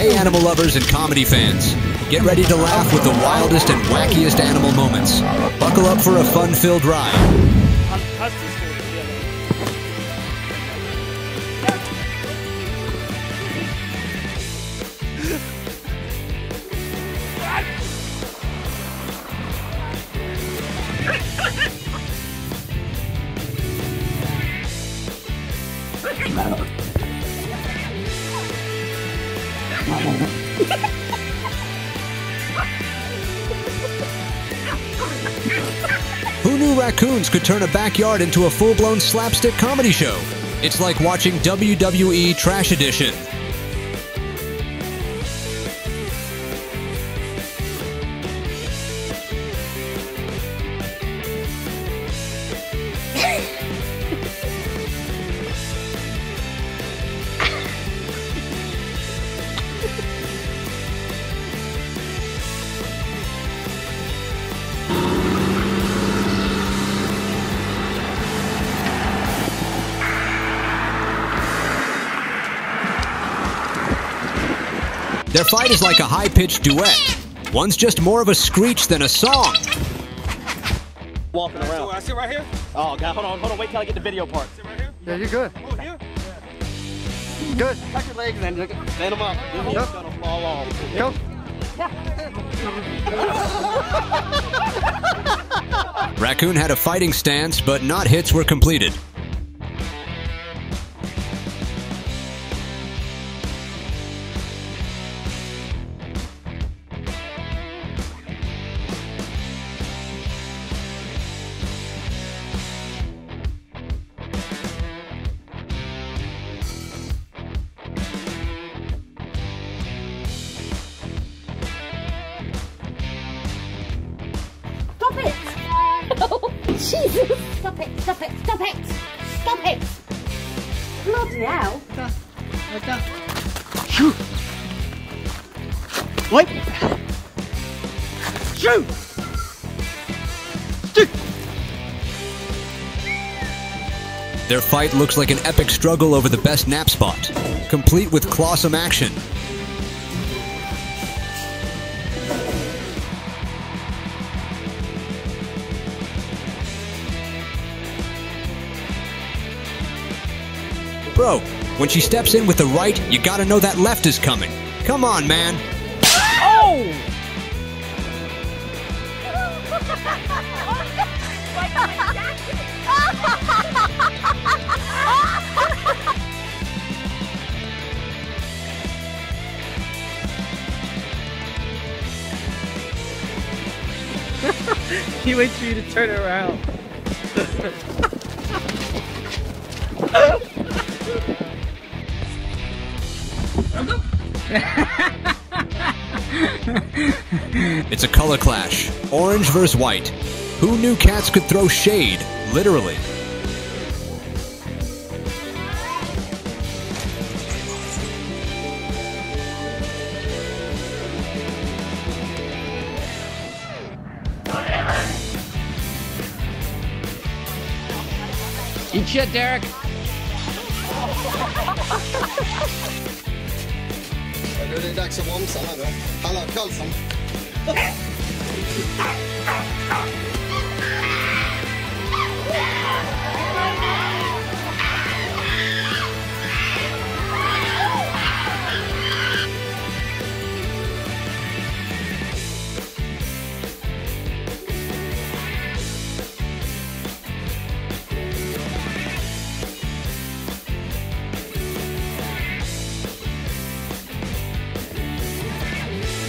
Hey animal lovers and comedy fans, get ready to laugh with the wildest and wackiest animal moments. Buckle up for a fun-filled ride. Who knew raccoons could turn a backyard into a full-blown slapstick comedy show? It's like watching WWE Trash Edition. Their fight is like a high-pitched duet. One's just more of a screech than a song. Walking around. I sit right here? Oh, God, hold on, wait till I get the video part. Sit right here? Yeah, you're good. Oh, here? Good. Tuck your legs and stand them up. He's gonna fall off. Go. Raccoon had a fighting stance, but not hits were completed. Stop it! Jesus! Stop it! Stop it! Stop it! Stop it! Bloody hell! Like that. Shoot! Wait! Shoot! Shoot! Their fight looks like an epic struggle over the best nap spot, complete with clawsome action. Bro, when she steps in with the right, you gotta know that left is coming. Come on, man. Oh! He waits for you to turn around. It's a color clash. Orange versus white. Who knew cats could throw shade? Literally. Eat shit, Derek. Nu är det dags att bromsa här då. Hallå, Karlsson.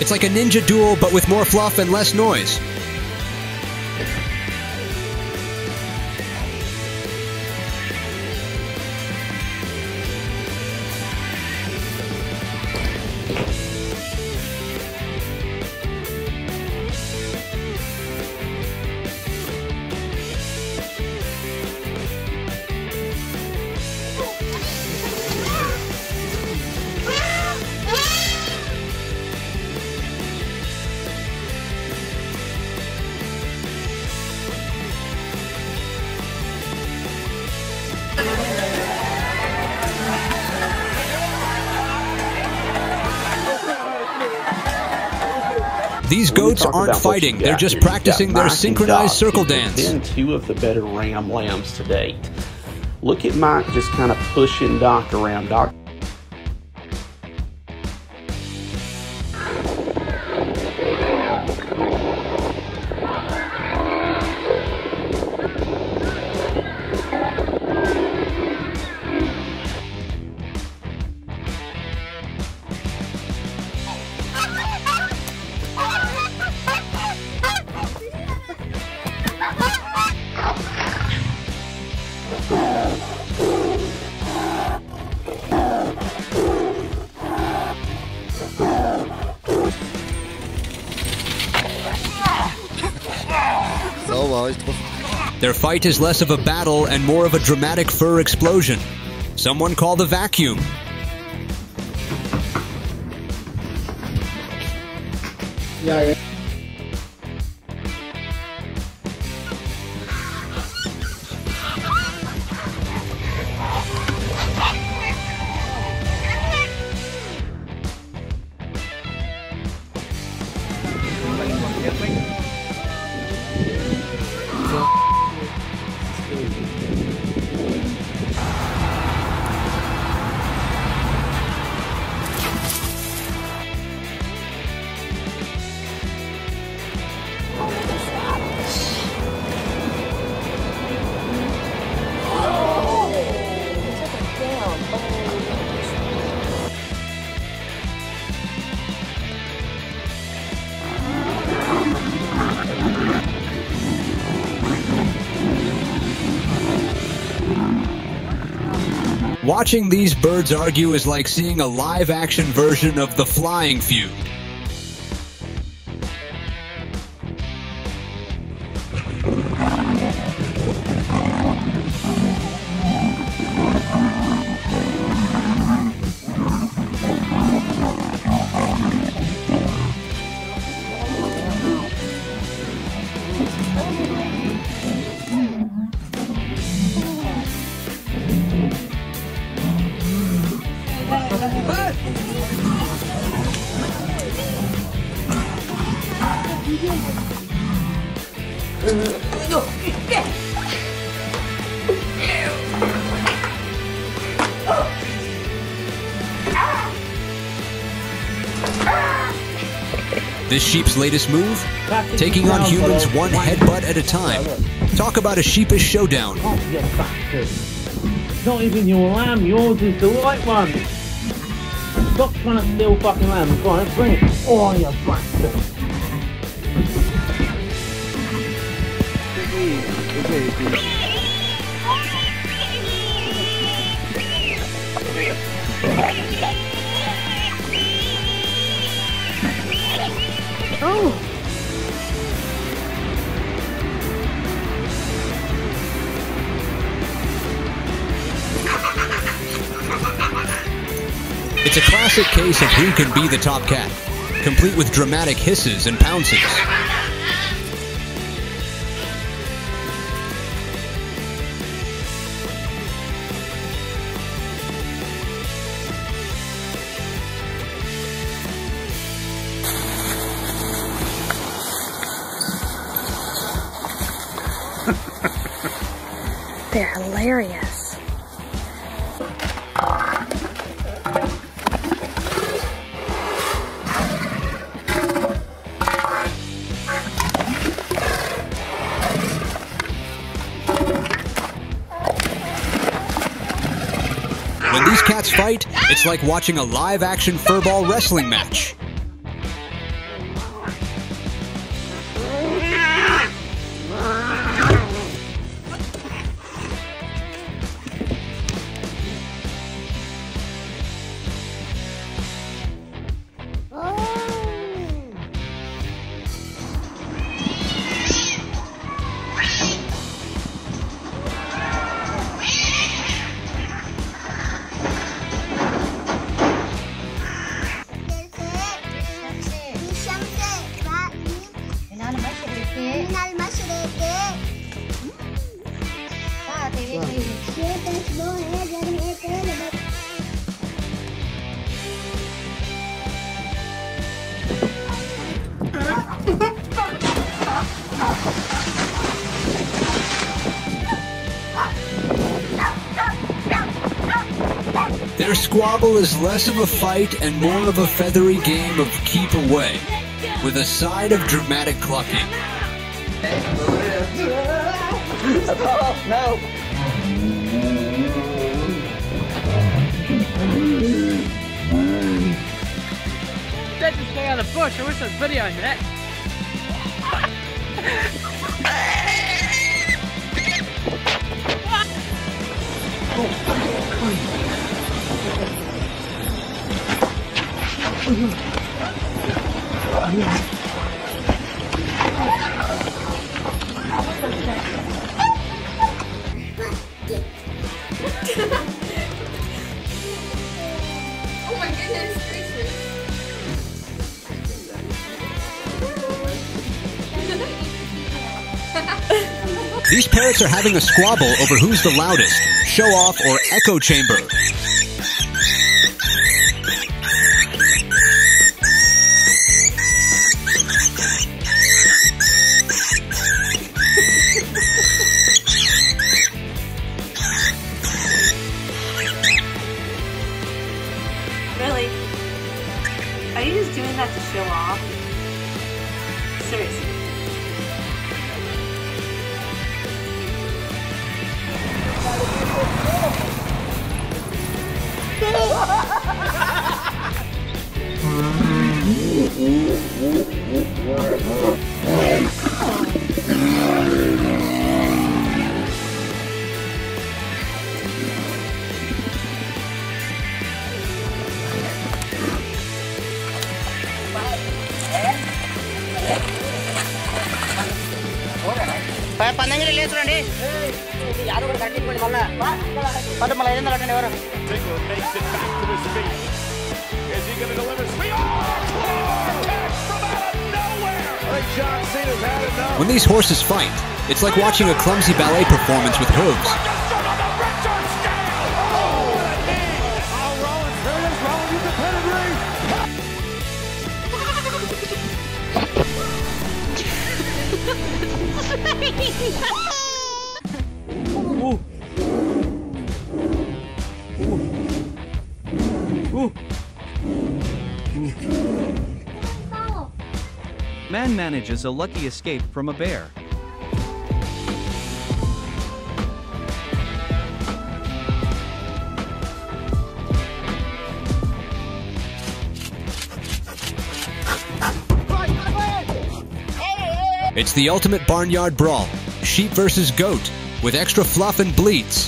It's like a ninja duel, but with more fluff and less noise. These goats aren't fighting, they're just practicing their synchronized circle dance. Been two of the better ram lambs to date. Look at Mike just kind of pushing Doc around. Doc. Their fight is less of a battle and more of a dramatic fur explosion. Someone call the vacuum. Yeah. Watching these birds argue is like seeing a live-action version of The Flying Feud. This sheep's latest move? Taking on humans one headbutt at a time. Talk about a sheepish showdown. You bastard. It's not even your lamb, yours is the right one. Stop trying to steal fucking lamb. Go on, let's bring it. Oh, you bastard. Oh! It's a classic case of who can be the top cat, complete with dramatic hisses and pounces. They're hilarious. When these cats fight, it's like watching a live-action furball wrestling match. Their squabble is less of a fight and more of a feathery game of keep away, with a side of dramatic clucking. No. That just stay out of the bush. I wish I was videoing that. Oh my goodness gracious. These parrots are having a squabble over who's the loudest, show off or echo chamber. Really? Are you just doing that to show off? Seriously. పందంగిరి లేదు చూడండి యాదవ్ కూడా కట్టించుకోండి మళ్ళా పట్టు మళ్ళీ 500 కట్టండి ఎవరు When these horses fight, it's like watching a clumsy ballet performance with hooves. Man manages a lucky escape from a bear. It's the ultimate barnyard brawl, sheep versus goat, with extra fluff and bleats.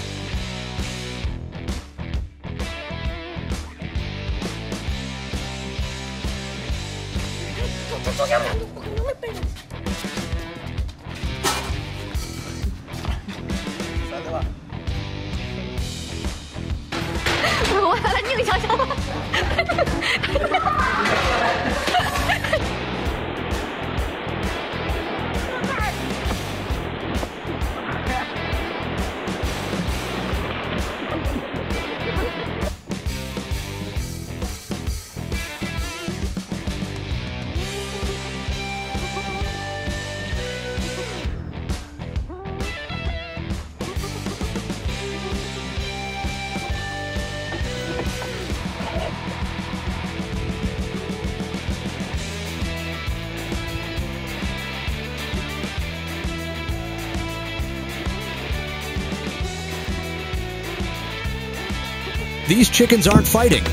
These chickens aren't fighting.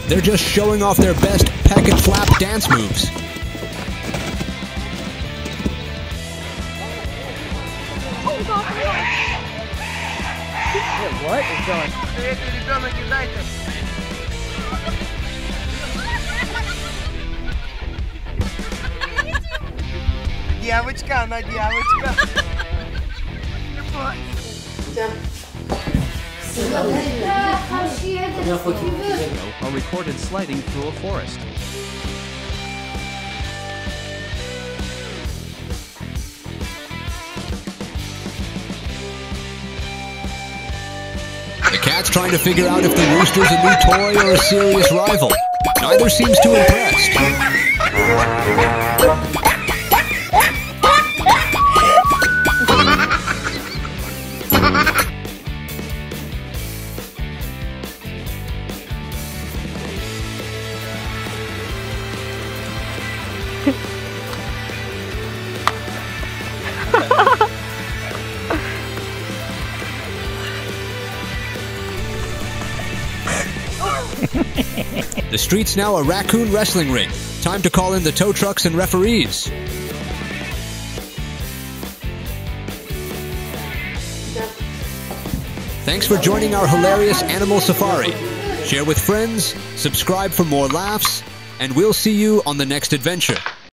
They're just showing off their best peck and flap dance moves. What is going? Девочка, она девочка. Are recorded sliding through a forest. The cat's trying to figure out if the rooster's a new toy or a serious rival. Neither seems too impressed. The street's now a raccoon wrestling ring. Time to call in the tow trucks and referees. Thanks for joining our hilarious animal safari. Share with friends, subscribe for more laughs, and we'll see you on the next adventure.